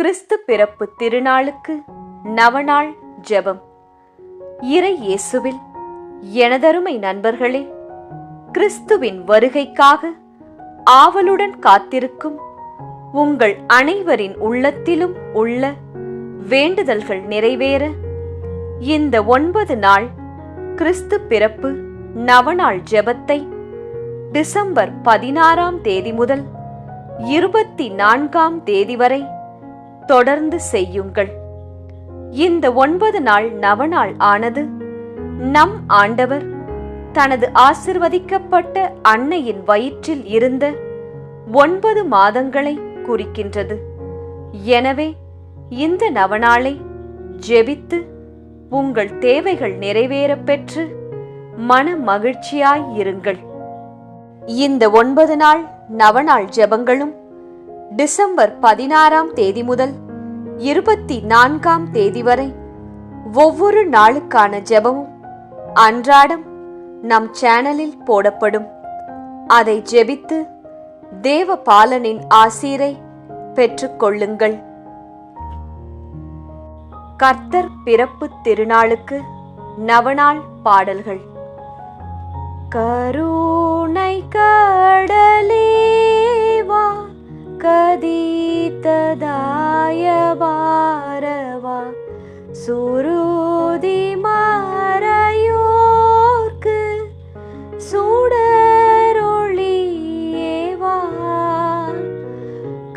கிறிஸ்து பிறப்பு திருநாளுக்கு நவநாள் ஜெபம். இறை இயேசுவில் எனதருமை நண்பர்களே, கிறிஸ்துவின் வருகைக்காக ஆவலுடன் காத்திருக்கும் உங்கள் அனைவரின் உள்ளத்திலும் உள்ள வேண்டுதல்கள் நிறைவேற இந்த 9 நாள் கிறிஸ்து பிறப்பு நவநாள் ஜெபத்தை டிசம்பர் 16ஆம் தேதி முதல் 24ஆம் தேதி வரை தொடர்ந்து செய்யுங்கள். இந்த 9 நாள் நவநாள் ஆனது நம் ஆண்டவர் தனது ஆசிர்வதிக்கப்பட்ட அன்னையின் வயிற்றில் இருந்த 9 மாதங்களை குறிக்கின்றது. எனவே இந்த நவநாளை ஜெபித்து உங்கள் தேவைகள் நிறைவேற பெற்று மன மகிழ்ச்சியாய் இருங்கள். இந்த 9 நாள் நவநாள் ஜெபங்களும் டிசம்பர் 16ஆம் தேதி முதல் 24ஆம் தேதி வரை ஒவ்வொரு நாளுக்கான ஜெபமும் அன்றாடம் நம் சேனலில் போடப்படும். அதை ஜெபித்து தேவ பாலனின் ஆசீரை பெற்றுக்கொள்ளுங்கள். கர்த்தர் பிறப்பு திருநாளுக்கு நவநாள் பாடல்கள். கருணை கடலேவா, கதித்ததாய பாரவா, சுருதி மறையோர்க்கு சுடரொளியேவா.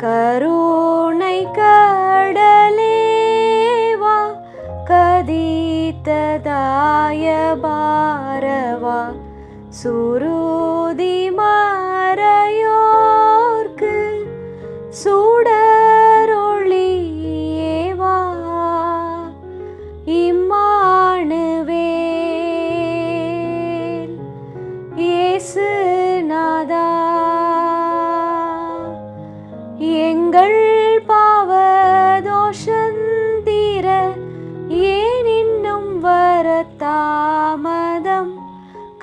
கருணை கடலேவா, கதித்ததாய பாரவா, சுருதி மறையோர்க்கு சுடரொளியேவா. இம்மானுவேல் இயேசு நாதா, எங்கள் பாவதோஷந்தீர ஏன் இன்னும் வரத்தாமதம்.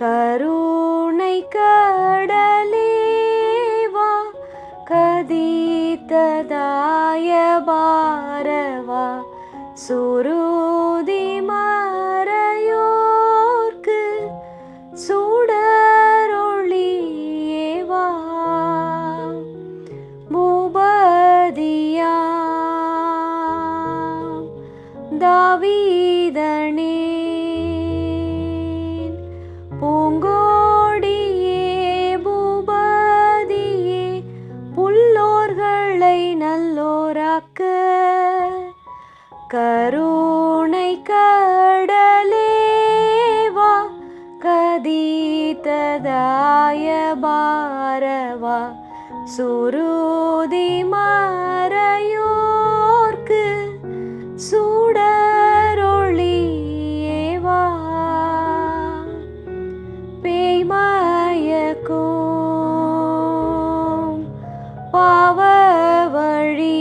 கருணை கடலேவா, கதித்ததாய பாரவா, சுருதி மறையோர்க்கு சுடரொளியேவா. பூபதியாம் தாவீதனே, பூங்கோடியே பூபதியே, புல்லோர்களை நல்லோராக்க. கருணை கடலேவா, கதித்ததாய பாரவா, சுருதி மறையோர்க்கு சுடரொளியேவா. பேய்மயக்கும் பாவவழி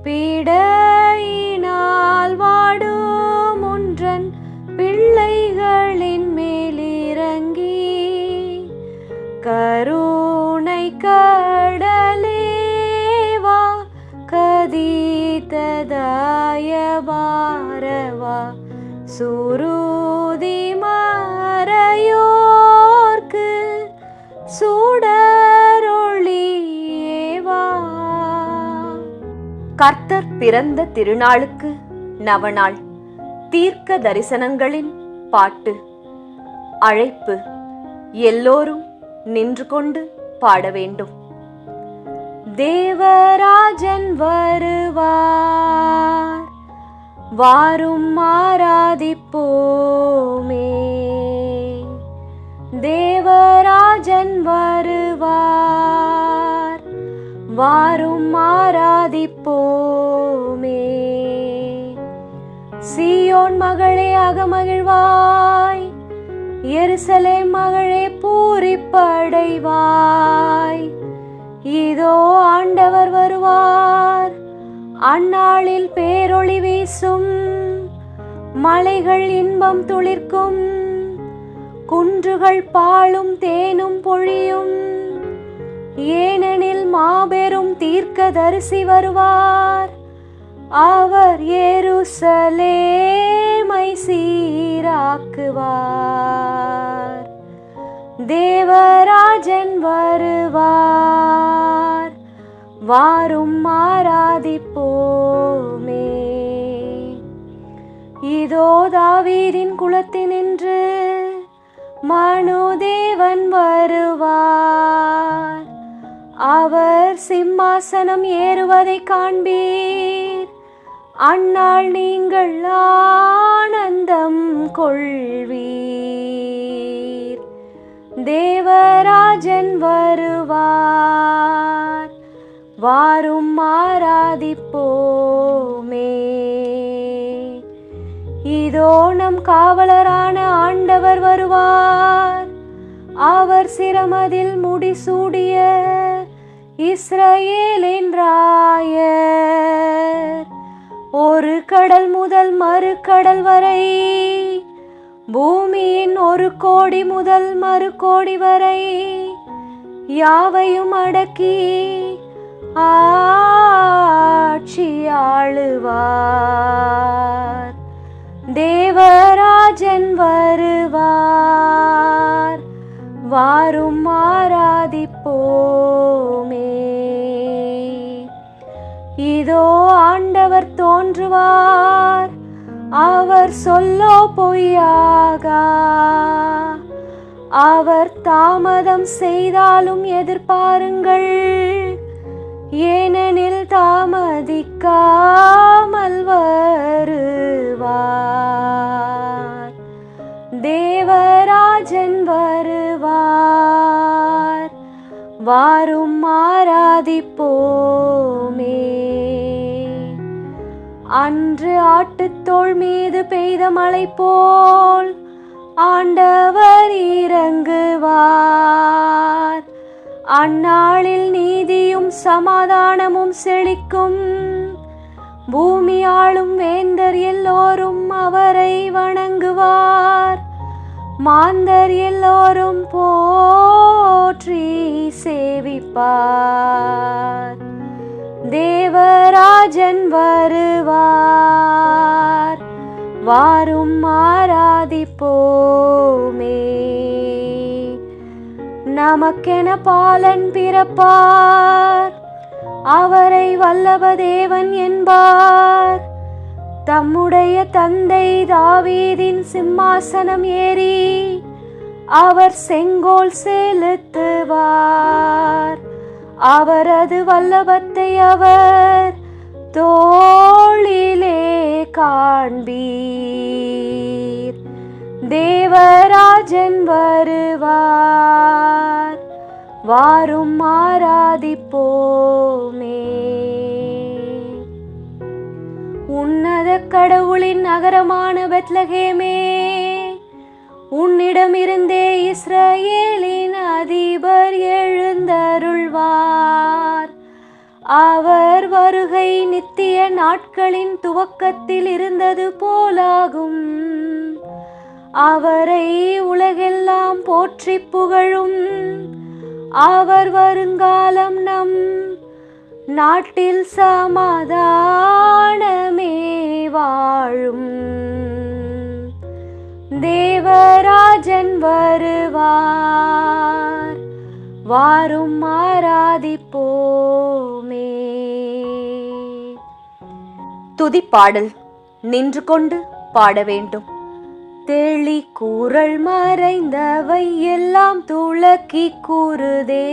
பிடையினால் வாடும் ஒன்றன் பிள்ளைகளின் மேலிறங்கி. கருணை கடலேவா, கதித்ததாய பாரவா, சுருதி மறையோர்க்கு சுடரொளியேவா. கர்த்தர் பிறந்த திருநாளுக்கு நவநாள். தீர்க்க தரிசனங்களின் பாட்டு. அழைப்பு. எல்லோரும் நின்று கொண்டு பாட வேண்டும். தேவராஜன் வருவார், வாரும் ஆராதிப்போமே. தேவராஜன் வருவார், வாரும் ஆராதிப்போமே. சீயோன் மகளே அகமகிழ்வாய், எருசலேம் மகளே பூரிப்படைவாய். இதோ ஆண்டவர் வருவார், அந்நாளில் பேரொளி வீசும். மலைகள் இன்பம் துளிர்க்கும், குன்றுகள் பாலும் தேனும் பொழியும். ஏனெனில் மாபெரும் தீர்க்கதரிசி வருவார். அவர் எருசலேமை சீராக்குவார். தேவராஜன் வருவார், வாரும் ஆராதிப்போமே. இதோ தாவீதின் குலத்தினின்று மனுதேவன் வருவார். அவர் சிம்மாசனம் ஏறுவதை காண்பீர். அந்நாள் நீங்கள் ஆனந்தம் கொள்வீர். தேவராஜன் வருவார், வாரும் ஆராதிப்போமே. இதோ நம் காவலரான ஆண்டவர் வருவார். அவர் சிரமதில் முடிசூடிய இஸ்ரவேலின் ராயர். ஒரு கடல் முதல் மறு கடல் வரை, பூமியின் ஒரு கோடி முதல் மறு கோடி வரை யாவையும் அடக்கி ஆட்சி ஆளுவார். தேவராஜன் வருவார், வாரும் ஆராதிப்போமே. இதோ ஆண்டவர் தோன்றுவார், அவர் சொல்லோ பொய்யாகா. அவர் தாமதம் செய்தாலும் எதிர்பாருங்கள், ஏனெனில் தாமதிக்காமல் வருவார். தேவராஜன் வருவார், வாரும் ஆராதிப்போமே. அன்று ஆட்டுத்தோள் மீது பெய்த மழை போல் ஆண்டவர் இறங்குவார். அந்நாளில் நீதியும் சமாதானமும் செழிக்கும். பூமி ஆளும் வேந்தர் எல்லோரும் அவரை வணங்குவார். மாந்தர் எல்லோரும் போற்றி சேவிப்பார். தேவராஜன் வருவார், வாரும் ஆராதிப்போமே. நமக்கென பாலன் பிறப்பார், அவரை வல்லப தேவன் என்பார். தம்முடைய தந்தை தாவீதின் சிம்மாசனம் ஏறி அவர் செங்கோல் செலுத்துவார். அவரது வல்லபத்தை அவர் தோளிலே காண்பீர். தேவராஜன் வருவார், வாரும் ஆராதிப்போமே. உன்னத கடவுளின் நகரமான பெத்லகேமே, உன்னிடமிருந்தே இஸ்ரவேலின் அதிபர் எழுந்தருள்வார். அவர் வருகை நித்திய நாட்களின் துவக்கத்தில் இருந்தது போலாகும். அவரை உலகெல்லாம் போற்றி புகழும். அவர் வருங்காலம் நம் நாட்டில் சமாதானமே வாழும். தேவராஜன் வருவார், வாரும் ஆராதிப்போமே. துதிப்பாடல் நின்று கொண்டு பாட வேண்டும். தெளி கூறல் மறைந்தவை எல்லாம் துளக்கி கூறுதே.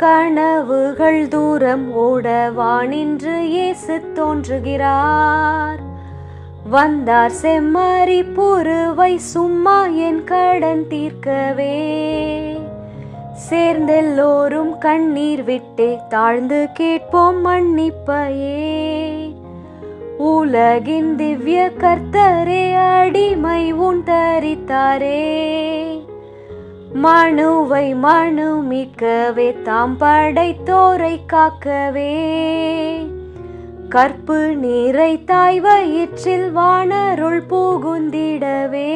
கனவுகள் தூரம் ஓடவானின்று இயேசு தோன்றுகிறார். வந்தார் செம்மறி புருவை சும்மா என் கடன் தீர்க்கவே. சேர்ந்தெல்லோரும் கண்ணீர் விட்டே தாழ்ந்து கேட்போம் மன்னிப்பையே. உலகின் திவ்ய கர்த்தரே அடிமை உன் தரித்தாரே. மனுவை மனு மீட்கவே தாம் படைத்தோரை காக்கவே. கற்பு நீரை தாய் வயிற்றில் வானருள் புகுந்திடவே.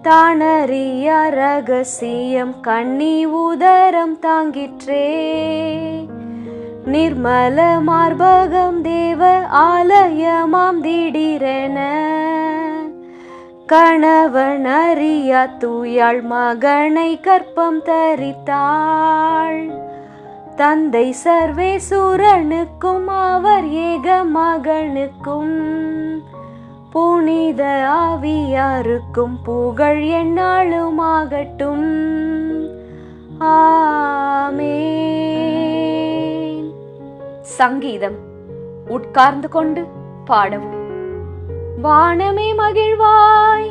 தானறிய ரகசியம் கண்ணி உதரம் தாங்கிற்றே. நிர்மல மார்பகம் தேவ ஆலயமாம் திடீரென கணவன் அறியா தூயாள் மகனை கற்பம் தரித்தாள். தந்தை சர்வேசுரனுக்கும் அவர் ஏக மகனுக்கும் புனித ஆவியாருக்கும் புகழ் எந்நாளுமாகட்டும். ஆமென். சங்கீதம் உட்கார்ந்து கொண்டு பாடவும். வானமே மகிழ்வாய்,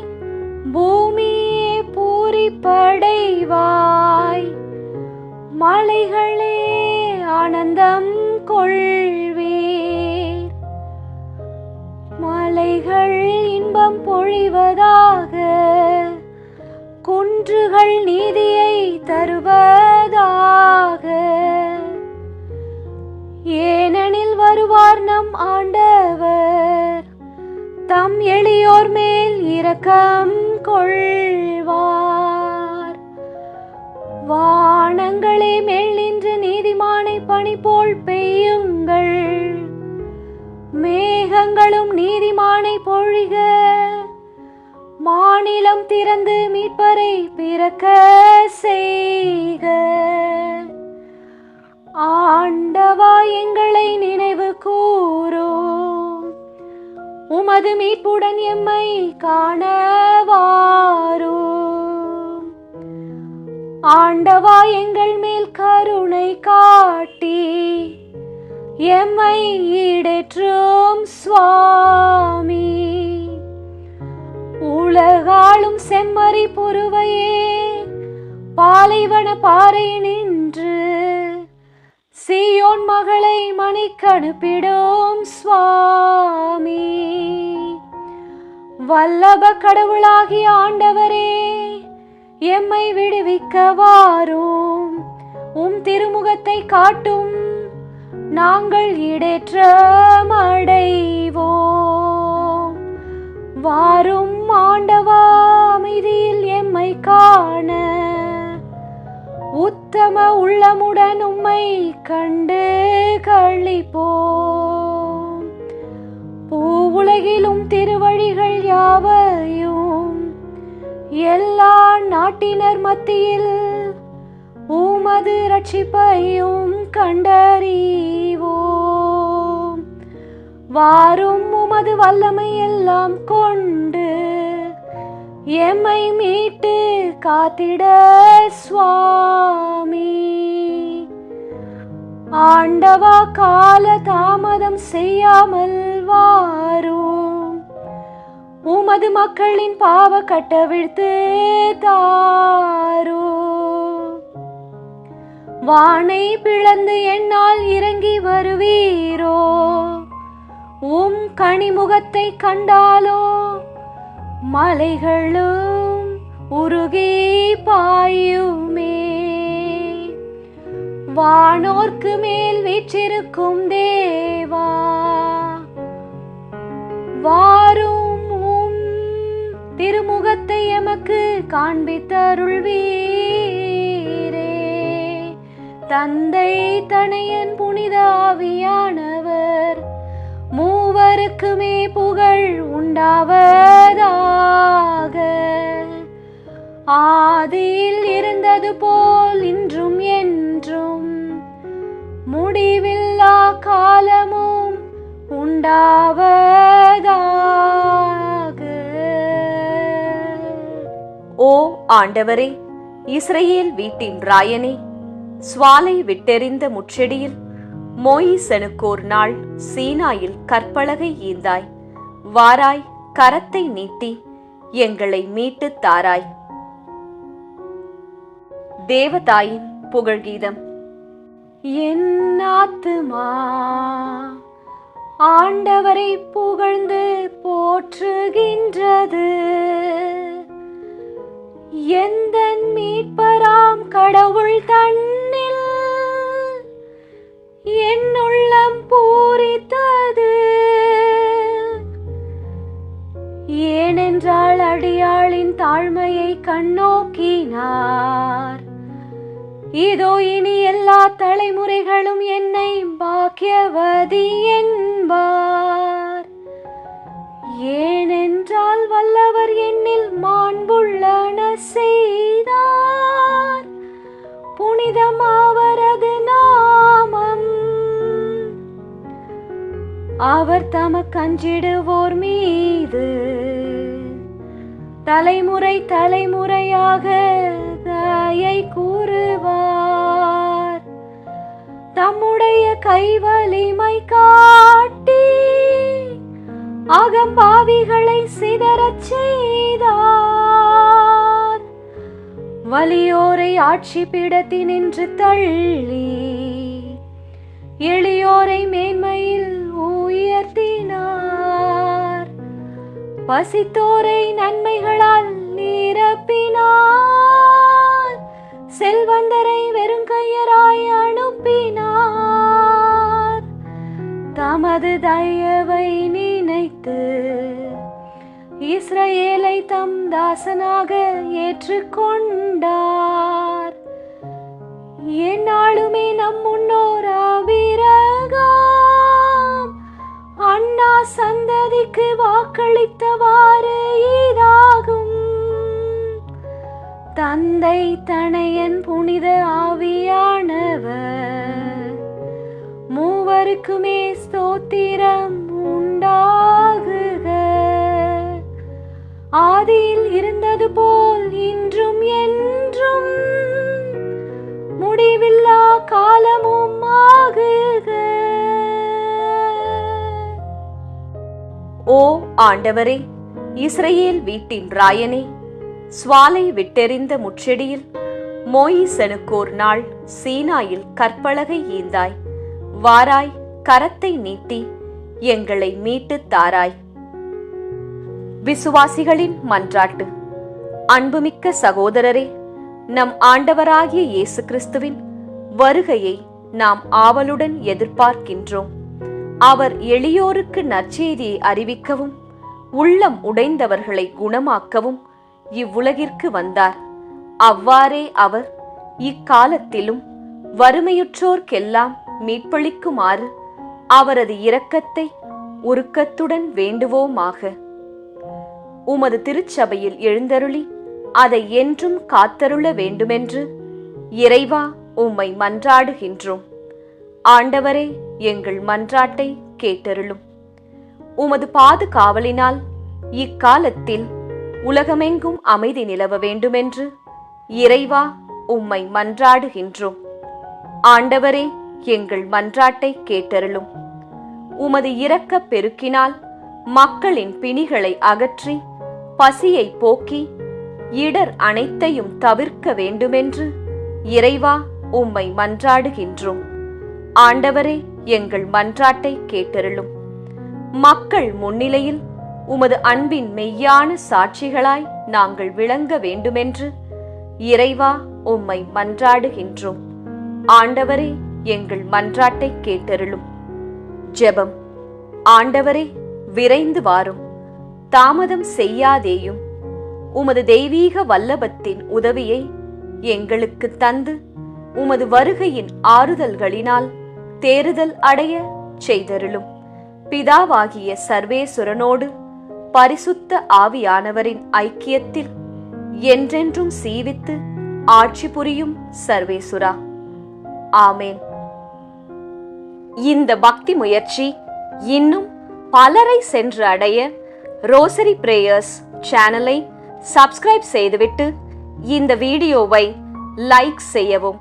பூமியே பூரிப்படைவாய், மலைகளே ஆனந்தம் கொள்வீர். மலைகள் இன்பம் பொழிவதாக, குன்றுகள் நீதியை தருவதாக. ஏனெனில் வருவார் நம் ஆண்டவர், தம் எளியோர் மேல் இரக்கம் கொள்வார். வானங்களே மேல் நின்று நீதிமானை பனி போல் பெய்யுங்கள், மேகங்களும் நீதிமானை பொழிக. மாநிலம் திறந்து மீட்பரை பிறக்க செய்க. ஆண்டவா எங்களை நினைவு கூரும், உமது மீட்புடன் எம்மை காணவாரும். ஆண்டவா எங்கள் மேல் கருணை காட்டி எம்மை ஈடேற்றும் சுவாமி. உலகாளும் செம்மறி புருவையே பாலைவன பாறை நின்று சீயோன் மகளை மணிக்கணுப்பிடும் சுவாமி. வல்லப கடவுளாகிய ஆண்டவரே எம்மை விடுவிக்க வாரும், உம் திருமுகத்தை காட்டும், நாங்கள் ஈடேற்றம் அடைவோம். வாரும் ஆண்டவா அமைதியில் எம்மை காண, உத்தம உள்ளமுடன் உம்மை கண்டு களிப்போம். பூவுலகிலும் திருவழிகள் யாவையும் எல்லா நாட்டினர் மத்தியில் உமது ரட்சிப்பையும் கண்டறிவோம். வாரும் உமது வல்லமை எல்லாம் கொண்டு எம்மை மீட்டு காத்திட சுவாமி. ஆண்டவா கால தாமதம் செய்யாமல் வாரும், உமது மக்களின் பாவ கட்டவிழ்த்து தாரும். வானை பிளந்து என்னால் இறங்கி வருவீரோ, உம் கனிமுகத்தை கண்டாலோ மலைகளும் உருகி பாயுமே. வானோர்க்கு மேல் வீற்றிருக்கும் தேவா, வாரும் உம் திருமுகத்தை எமக்கு காண்பித்தருள்வீரே. தந்தை தனையன் புனித ஆவியானவர் மூவருக்குமே புகழ் உண்டாவதாக. ஆதியில் இருந்தது போல் இன்றும் என்றும் முடிவில்லா காலமும் உண்டாவதாக. ஓ ஆண்டவரே, இஸ்ரவேல் வீட்டின் ராயனே, சுவாலை விட்டெறிந்த முச்செடியில் மோயிசனுக்கோர் நாள் சீனாயில் கற்பலகை ஈந்தாய். வாராய், கரத்தை நீட்டி எங்களை மீட்டுத் தாராய். தேவதாயின் புகழ்கீதம். என் ஆத்துமா ஆண்டவரை புகழ்ந்து போற்றுகின்றது. எந்தன் மீட்பராம் கடவுள் தன்னில் என் உள்ளம் பூரித்தது. ஏனென்றால் அடியாளின் தாழ்மையை கண்ணோக்கினார். இதோ இனி எல்லா தலைமுறைகளும் என்னை பாக்கியவதி என்பார். ஏனென்றால் வல்லவர் என்னில் மாண்புள்ளன செய்தார். புனிதம் அவரது நாமம். அவர் தமக்கஞ்சிடுவோர் மீது தலைமுறை தலைமுறையாக தயை கூறுவார். தம்முடைய கைவலிமை காட்டி அகம்பாவிகளை சிதறச் செய்தார். வலியோரை ஆட்சி பீடத்தினின்று தள்ளி எளியோரை மேன்மையில் உயர்த்தினார். பசித்தோரை நன்மைகளால் நிரப்பினார். செல்வந்தரை வெறுங்கையராய் அனுப்பினார். தமது தயவை நினைத்து இஸ்ரவேலை தம் தாசனாக ஏற்றுக்கொண்டார். எந்நாளுமே நம் முன்னோர் ஆபிரகாம் அண்ணா சந்ததிக்கு வாக்களித்தவாறு இதாகும். தந்தை தனையன் புனித ஆவியானவர் மூவருக்குமே ஸ்தோத்திரம் உண்டாகுக. ஆதியில் இருந்தது போல் இன்றும் என்றும் முடிவில்லா காலமும் ஆகுக. ஓ ஆண்டவரே, இஸ்ரவேல் வீட்டின் ராயனே, சுவாலை விட்டெறிந்த முச்செடியில் மோயிசனுக்கோர் நாள் சீனாயில் கற்பலகை ஈந்தாய். வாராய், கரத்தை நீட்டி எங்களை மீட்டுத் தாராய். விசுவாசிகளின் மன்றாட்டு. அன்புமிக்க சகோதரரே, நம் ஆண்டவராகிய இயேசு கிறிஸ்துவின் வருகையை நாம் ஆவலுடன் எதிர்பார்க்கின்றோம். அவர் எளியோருக்கு நற்செய்தியை அறிவிக்கவும் உள்ளம் உடைந்தவர்களை குணமாக்கவும் இவ்வுலகிற்கு வந்தார். அவ்வாறே அவர் இக்காலத்திலும் வறுமையுற்றோர்க்கெல்லாம் மீட்பளிக்குமாறு அவரது இரக்கத்தை உருக்கத்துடன் வேண்டுவோமாக. உமது திருச்சபையில் எழுந்தருளி அதை என்றும் காத்தருள வேண்டுமென்று இறைவா உம்மை மன்றாடுகின்றோம். ஆண்டவரே, எங்கள் மன்றாட்டை கேட்டருளும். உமது பாதுகாவலினால் இக்காலத்தில் உலகமெங்கும் அமைதி நிலவ வேண்டுமென்று இறைவா உம்மை மன்றாடுகின்றோம். ஆண்டவரே, எங்கள் மன்றாட்டை கேட்டருளும். உமது இரக்கப் பெருக்கினால் மக்களின் பிணிகளை அகற்றி பசியை போக்கி இடர் அனைத்தையும் தவிர்க்க வேண்டுமென்று இறைவா உம்மை மன்றாடுகின்றோம். ஆண்டவரே, எங்கள் மன்றாட்டை கேட்டருளும். மக்கள் முன்னிலையில் உமது அன்பின் மெய்யான சாட்சிகளாய் நாங்கள் விளங்க வேண்டுமென்று இறைவா உம்மை மன்றாடுகின்றோம். ஆண்டவரே, எங்கள் மன்றாட்டை கேட்டருளும். ஜெபம். ஆண்டவரே, விரைந்து வாரும், தாமதம் செய்யாதேயும். உமது தெய்வீக வல்லபத்தின் உதவியை எங்களுக்கு தந்து உமது வருகையின் ஆறுதல்களினால் தேறுதல் அடைய செய்தருளும். பிதாவாகிய சர்வேசுரனோடு பரிசுத்த ஆவியானவரின் ஐக்கியத்தில் என்றென்றும் சீவித்து ஆட்சி புரியும் சர்வேசுரா. ஆமேன். இந்த பக்தி முயற்சி இன்னும் பலரை சென்று அடைய ரோசரி பிரேயர்ஸ் சேனலை சப்ஸ்கிரைப் செய்துவிட்டு இந்த வீடியோவை லைக் செய்யவும்.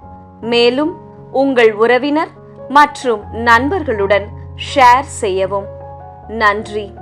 மேலும் உங்கள் உறவினர் மற்றும் நண்பர்களுடன் ஷேர் செய்யவும். நன்றி.